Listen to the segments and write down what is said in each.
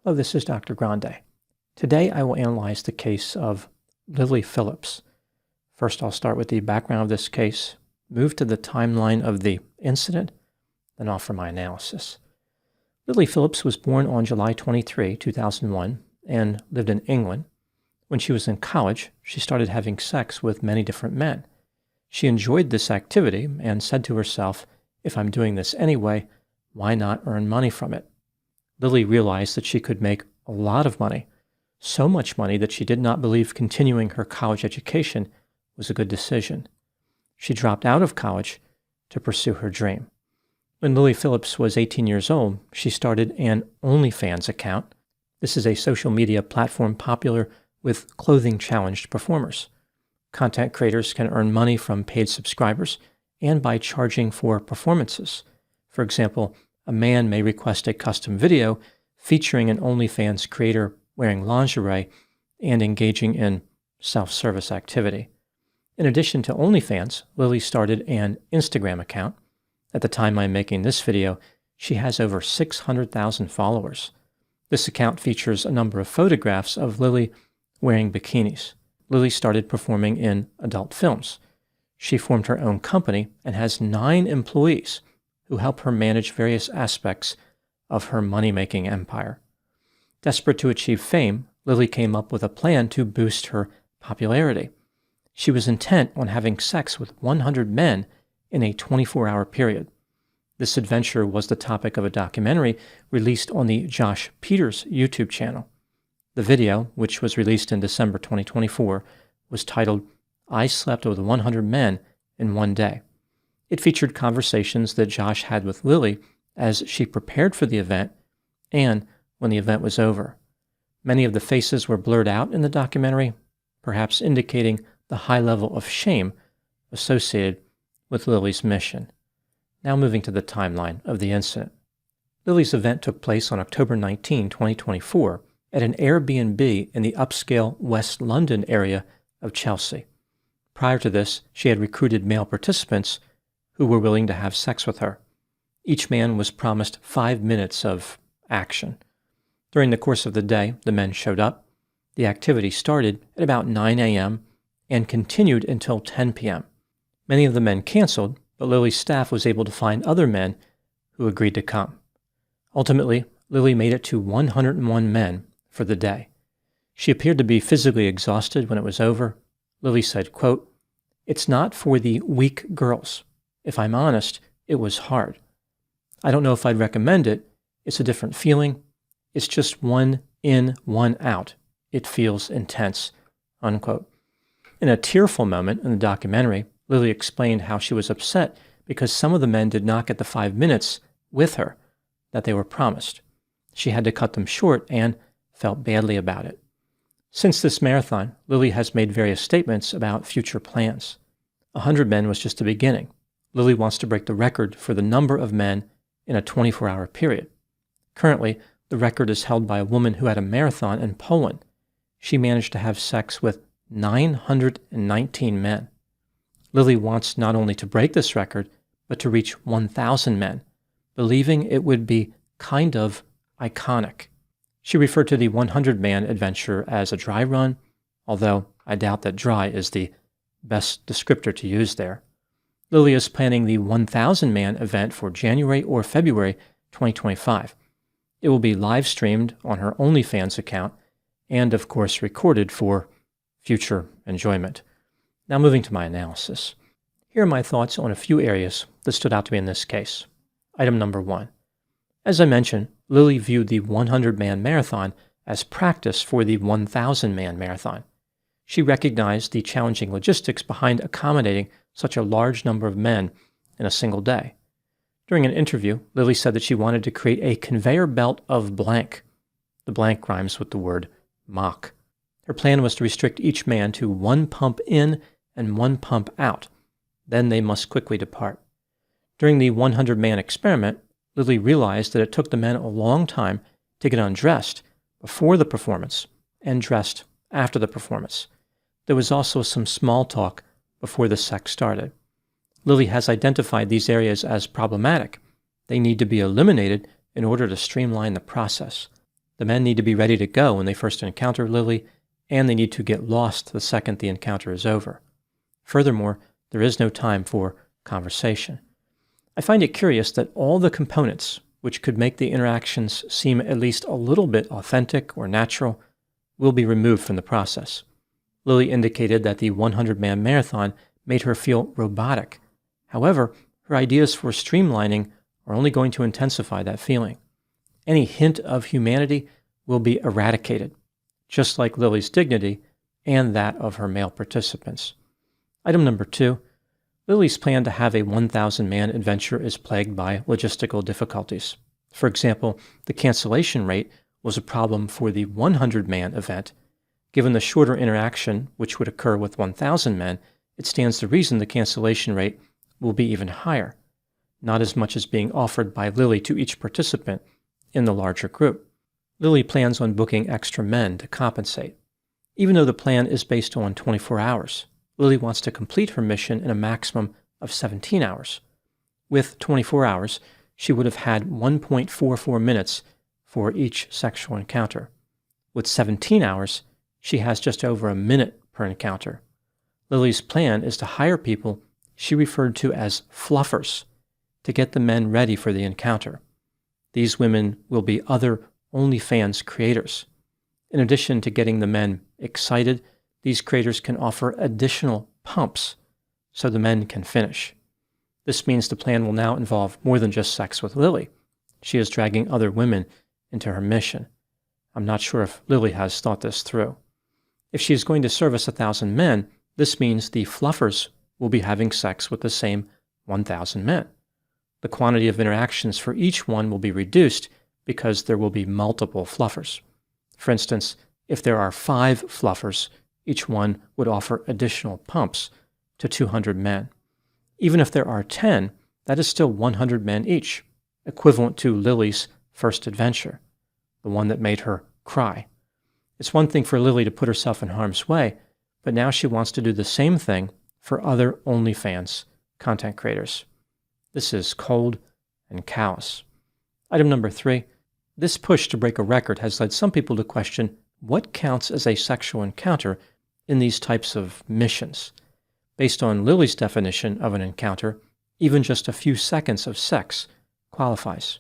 Hello, this is Dr. Grande. Today I will analyze the case of Lily Phillips. First, I'll start with the background of this case, move to the timeline of the incident, then offer my analysis. Lily Phillips was born on July 23, 2001, and lived in England. When she was in college, she started having sex with many different men. She enjoyed this activity and said to herself, "If I'm doing this anyway, why not earn money from it?" Lily realized that she could make a lot of money, so much money that she did not believe continuing her college education was a good decision. She dropped out of college to pursue her dream. When Lily Phillips was 18 years old, she started an OnlyFans account. This is a social media platform popular with clothing-challenged performers. Content creators can earn money from paid subscribers and by charging for performances. For example, a man may request a custom video featuring an OnlyFans creator wearing lingerie and engaging in self-service activity. In addition to OnlyFans, Lily started an Instagram account. At the time I'm making this video, she has over 600,000 followers. This account features a number of photographs of Lily wearing bikinis. Lily started performing in adult films. She formed her own company and has 9 employees who help her manage various aspects of her money-making empire. Desperate to achieve fame, Lily came up with a plan to boost her popularity. She was intent on having sex with 100 men in a 24-hour period. This adventure was the topic of a documentary released on the Josh Peters YouTube channel. The video, which was released in December 2024, was titled, "I Slept with 100 Men in One Day." It featured conversations that Josh had with Lily as she prepared for the event and when the event was over. Many of the faces were blurred out in the documentary, perhaps indicating the high level of shame associated with Lily's mission. Now moving to the timeline of the incident. Lily's event took place on October 19, 2024, at an Airbnb in the upscale West London area of Chelsea. Prior to this, she had recruited male participants who were willing to have sex with her. Each man was promised 5 minutes of action. During the course of the day, the men showed up. The activity started at about 9 a.m. and continued until 10 p.m. Many of the men canceled, but Lily's staff was able to find other men who agreed to come. Ultimately, Lily made it to 101 men for the day. She appeared to be physically exhausted when it was over. Lily said, quote, "It's not for the weak girls. If I'm honest, it was hard. I don't know if I'd recommend it. It's a different feeling. It's just one in, one out. It feels intense," unquote. In a tearful moment in the documentary, Lily explained how she was upset because some of the men did not get the 5 minutes with her that they were promised. She had to cut them short and felt badly about it. Since this marathon, Lily has made various statements about future plans. 100 men was just the beginning. Lily wants to break the record for the number of men in a 24-hour period. Currently, the record is held by a woman who had a marathon in Poland. She managed to have sex with 919 men. Lily wants not only to break this record, but to reach 1,000 men, believing it would be kind of iconic. She referred to the 100-man adventure as a dry run, although I doubt that dry is the best descriptor to use there. Lily is planning the 1,000-man event for January or February 2025. It will be live-streamed on her OnlyFans account and, of course, recorded for future enjoyment. Now moving to my analysis. Here are my thoughts on a few areas that stood out to me in this case. Item number 1. As I mentioned, Lily viewed the 100-man marathon as practice for the 1,000-man marathon. She recognized the challenging logistics behind accommodating such a large number of men in a single day. During an interview, Lily said that she wanted to create a conveyor belt of blank. The blank rhymes with the word mock. Her plan was to restrict each man to 1 pump in and 1 pump out. Then they must quickly depart. During the 100-man experiment, Lily realized that it took the men a long time to get undressed before the performance and dressed after the performance. There was also some small talk before the sex started. Lily has identified these areas as problematic. They need to be eliminated in order to streamline the process. The men need to be ready to go when they first encounter Lily, and they need to get lost the second the encounter is over. Furthermore, there is no time for conversation. I find it curious that all the components which could make the interactions seem at least a little bit authentic or natural will be removed from the process. Lily indicated that the 100-man marathon made her feel robotic. However, her ideas for streamlining are only going to intensify that feeling. Any hint of humanity will be eradicated, just like Lily's dignity and that of her male participants. Item number 2, Lily's plan to have a 1,000-man adventure is plagued by logistical difficulties. For example, the cancellation rate was a problem for the 100-man event. Given the shorter interaction which would occur with 1,000 men, it stands to reason the cancellation rate will be even higher, not as much as being offered by Lily to each participant in the larger group. Lily plans on booking extra men to compensate. Even though the plan is based on 24 hours, Lily wants to complete her mission in a maximum of 17 hours. With 24 hours, she would have had 1.44 minutes for each sexual encounter. With 17 hours, she has just over a minute per encounter. Lily's plan is to hire people she referred to as fluffers to get the men ready for the encounter. These women will be other OnlyFans creators. In addition to getting the men excited, these creators can offer additional pumps so the men can finish. This means the plan will now involve more than just sex with Lily. She is dragging other women into her mission. I'm not sure if Lily has thought this through. If she is going to service 1,000 men, this means the fluffers will be having sex with the same 1,000 men. The quantity of interactions for each one will be reduced because there will be multiple fluffers. For instance, if there are 5 fluffers, each one would offer additional pumps to 200 men. Even if there are 10, that is still 100 men each, equivalent to Lily's first adventure, the one that made her cry. It's one thing for Lily to put herself in harm's way, but now she wants to do the same thing for other OnlyFans content creators. This is cold and callous. Item number 3, this push to break a record has led some people to question what counts as a sexual encounter in these types of missions. Based on Lily's definition of an encounter, even just a few seconds of sex qualifies.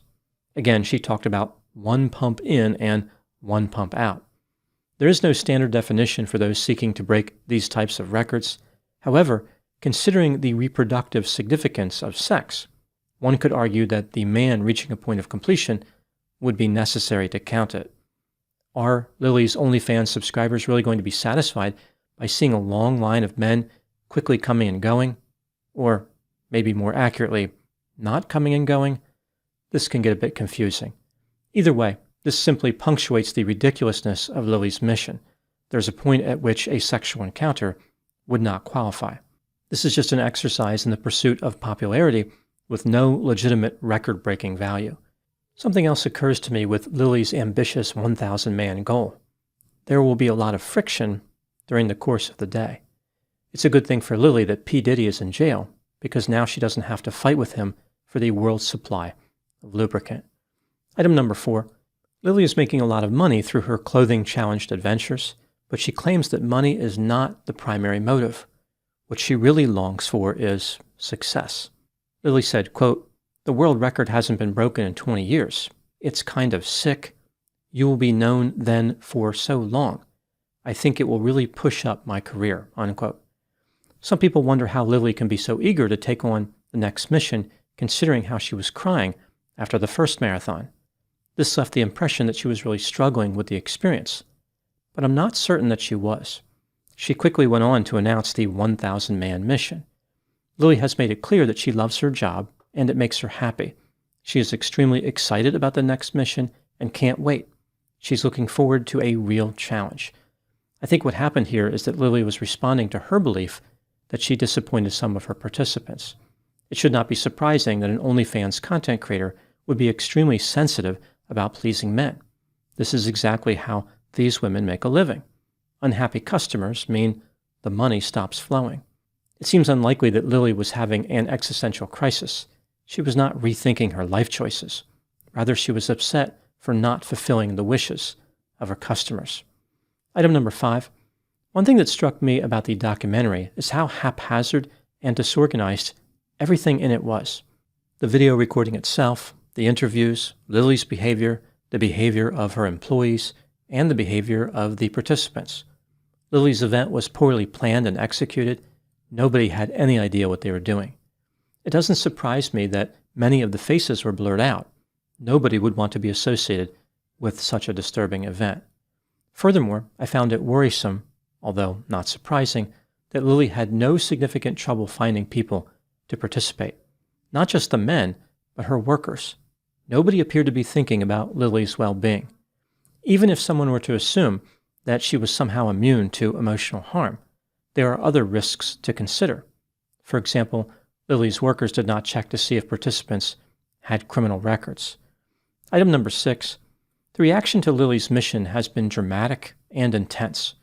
Again, she talked about 1 pump in and 1 pump out. There is no standard definition for those seeking to break these types of records. However, considering the reproductive significance of sex, one could argue that the man reaching a point of completion would be necessary to count it. Are Lily's OnlyFans subscribers really going to be satisfied by seeing a long line of men quickly coming and going? Or, maybe more accurately, not coming and going? This can get a bit confusing. Either way, this simply punctuates the ridiculousness of Lily's mission. There's a point at which a sexual encounter would not qualify. This is just an exercise in the pursuit of popularity with no legitimate record-breaking value. Something else occurs to me with Lily's ambitious 1,000-man goal. There will be a lot of friction during the course of the day. It's a good thing for Lily that P. Diddy is in jail, because now she doesn't have to fight with him for the world's supply of lubricant. Item number 4. Lily is making a lot of money through her clothing-challenged adventures, but she claims that money is not the primary motive. What she really longs for is success. Lily said, quote, "The world record hasn't been broken in 20 years. It's kind of sick. You will be known then for so long. I think it will really push up my career," unquote. Some people wonder how Lily can be so eager to take on the next mission, considering how she was crying after the first marathon. This left the impression that she was really struggling with the experience. But I'm not certain that she was. She quickly went on to announce the 1,000-man mission. Lily has made it clear that she loves her job and it makes her happy. She is extremely excited about the next mission and can't wait. She's looking forward to a real challenge. I think what happened here is that Lily was responding to her belief that she disappointed some of her participants. It should not be surprising that an OnlyFans content creator would be extremely sensitive about pleasing men. This is exactly how these women make a living. Unhappy customers mean the money stops flowing. It seems unlikely that Lily was having an existential crisis. She was not rethinking her life choices. Rather, she was upset for not fulfilling the wishes of her customers. Item number 5. One thing that struck me about the documentary is how haphazard and disorganized everything in it was. The video recording itself, the interviews, Lily's behavior, the behavior of her employees, and the behavior of the participants. Lily's event was poorly planned and executed. Nobody had any idea what they were doing. It doesn't surprise me that many of the faces were blurred out. Nobody would want to be associated with such a disturbing event. Furthermore, I found it worrisome, although not surprising, that Lily had no significant trouble finding people to participate. Not just the men, but her workers. Nobody appeared to be thinking about Lily's well-being. Even if someone were to assume that she was somehow immune to emotional harm, there are other risks to consider. For example, Lily's workers did not check to see if participants had criminal records. Item number 6. The reaction to Lily's mission has been dramatic and intense.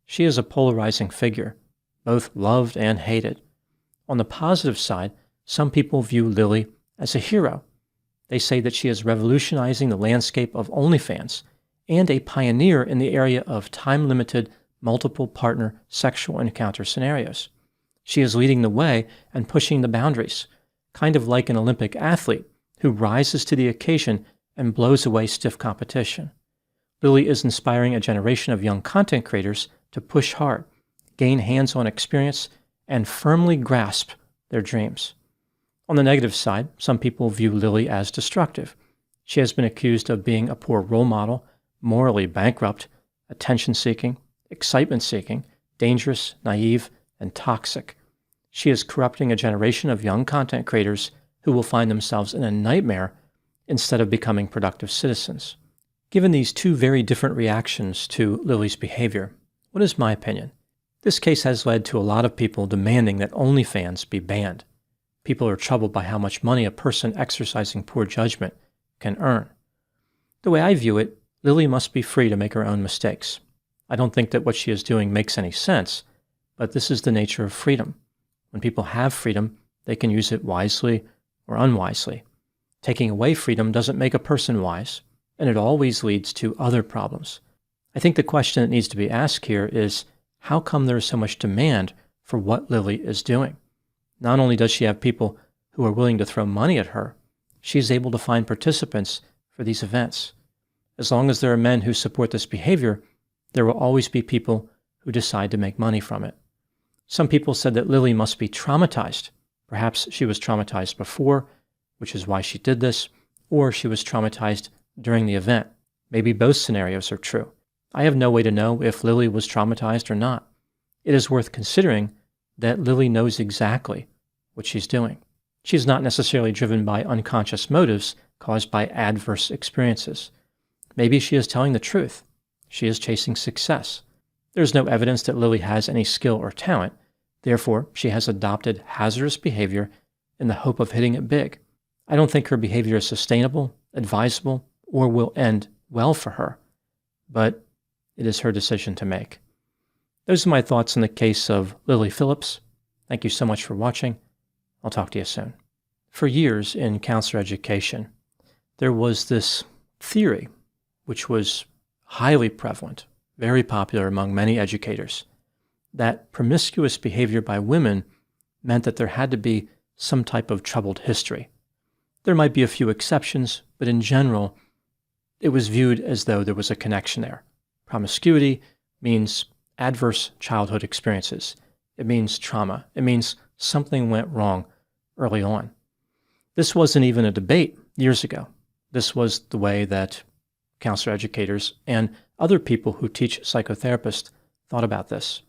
She is a polarizing figure, both loved and hated. On the positive side, some people view Lily as a hero. They say that she is revolutionizing the landscape of OnlyFans and a pioneer in the area of time-limited, multiple-partner sexual encounter scenarios. She is leading the way and pushing the boundaries, kind of like an Olympic athlete who rises to the occasion and blows away stiff competition. Lily is inspiring a generation of young content creators to push hard, gain hands-on experience, and firmly grasp their dreams. On the negative side, some people view Lily as destructive. She has been accused of being a poor role model, morally bankrupt, attention-seeking, excitement-seeking, dangerous, naive, and toxic. She is corrupting a generation of young content creators who will find themselves in a nightmare instead of becoming productive citizens. Given these two very different reactions to Lily's behavior, what is my opinion? This case has led to a lot of people demanding that OnlyFans be banned. People are troubled by how much money a person exercising poor judgment can earn. The way I view it, Lily must be free to make her own mistakes. I don't think that what she is doing makes any sense, but this is the nature of freedom. When people have freedom, they can use it wisely or unwisely. Taking away freedom doesn't make a person wise, and it always leads to other problems. I think the question that needs to be asked here is, how come there is so much demand for what Lily is doing? Not only does she have people who are willing to throw money at her, she is able to find participants for these events. As long as there are men who support this behavior, there will always be people who decide to make money from it. Some people said that Lily must be traumatized. Perhaps she was traumatized before, which is why she did this, or she was traumatized during the event. Maybe both scenarios are true. I have no way to know if Lily was traumatized or not. It is worth considering that Lily knows exactly what she's doing. She is not necessarily driven by unconscious motives caused by adverse experiences. Maybe she is telling the truth. She is chasing success. There is no evidence that Lily has any skill or talent. Therefore, she has adopted hazardous behavior in the hope of hitting it big. I don't think her behavior is sustainable, advisable, or will end well for her, but it is her decision to make. Those are my thoughts in the case of Lily Phillips. Thank you so much for watching. I'll talk to you soon. For years in counselor education, there was this theory, which was highly prevalent, very popular among many educators, that promiscuous behavior by women meant that there had to be some type of troubled history. There might be a few exceptions, but in general, it was viewed as though there was a connection there. Promiscuity means adverse childhood experiences. It means trauma. It means something went wrong early on. This wasn't even a debate years ago. This was the way that counselor educators and other people who teach psychotherapists thought about this.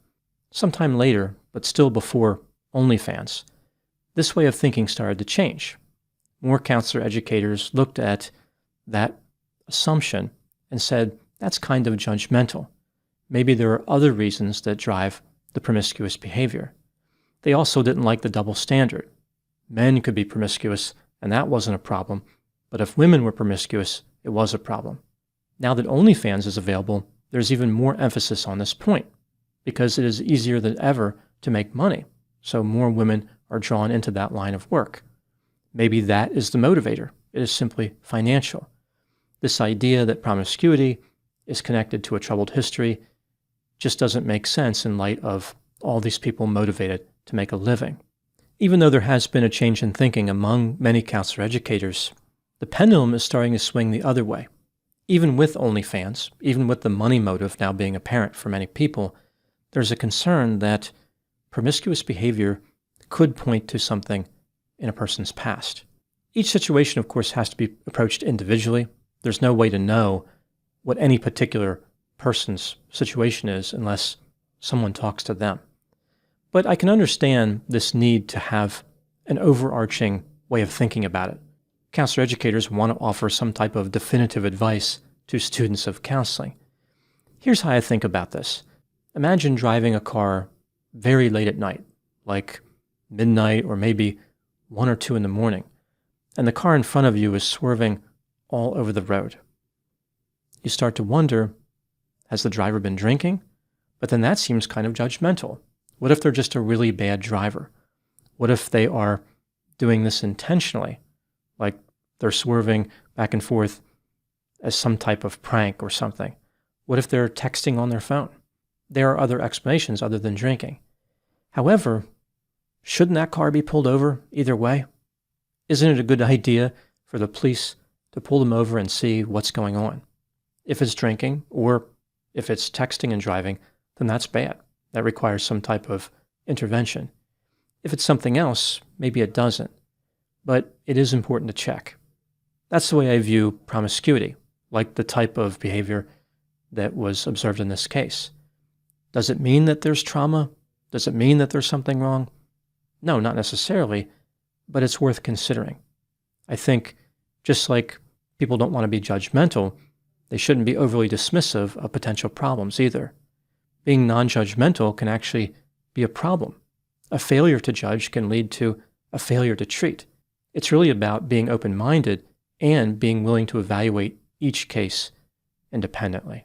Sometime later, but still before OnlyFans, this way of thinking started to change. More counselor educators looked at that assumption and said, that's kind of judgmental. Maybe there are other reasons that drive the promiscuous behavior. They also didn't like the double standard. Men could be promiscuous, and that wasn't a problem, but if women were promiscuous, it was a problem. Now that OnlyFans is available, there's even more emphasis on this point, because it is easier than ever to make money, so more women are drawn into that line of work. Maybe that is the motivator. It is simply financial. This idea that promiscuity is connected to a troubled history just doesn't make sense in light of all these people motivated to make a living. Even though there has been a change in thinking among many counselor educators, the pendulum is starting to swing the other way. Even with OnlyFans, even with the money motive now being apparent for many people, there's a concern that promiscuous behavior could point to something in a person's past. Each situation, of course, has to be approached individually. There's no way to know what any particular person's situation is unless someone talks to them. But I can understand this need to have an overarching way of thinking about it. Counselor educators want to offer some type of definitive advice to students of counseling. Here's how I think about this. Imagine driving a car very late at night, like midnight or maybe 1 or 2 in the morning, and the car in front of you is swerving all over the road. You start to wonder, has the driver been drinking? But then that seems kind of judgmental. What if they're just a really bad driver? What if they are doing this intentionally, like they're swerving back and forth as some type of prank or something? What if they're texting on their phone? There are other explanations other than drinking. However, shouldn't that car be pulled over either way? Isn't it a good idea for the police to pull them over and see what's going on? If it's drinking or if it's texting and driving, then that's bad. That requires some type of intervention. If it's something else, maybe it doesn't. But it is important to check. That's the way I view promiscuity, like the type of behavior that was observed in this case. Does it mean that there's trauma? Does it mean that there's something wrong? No, not necessarily, but it's worth considering. I think just like people don't want to be judgmental, they shouldn't be overly dismissive of potential problems either. Being non-judgmental can actually be a problem. A failure to judge can lead to a failure to treat. It's really about being open-minded and being willing to evaluate each case independently.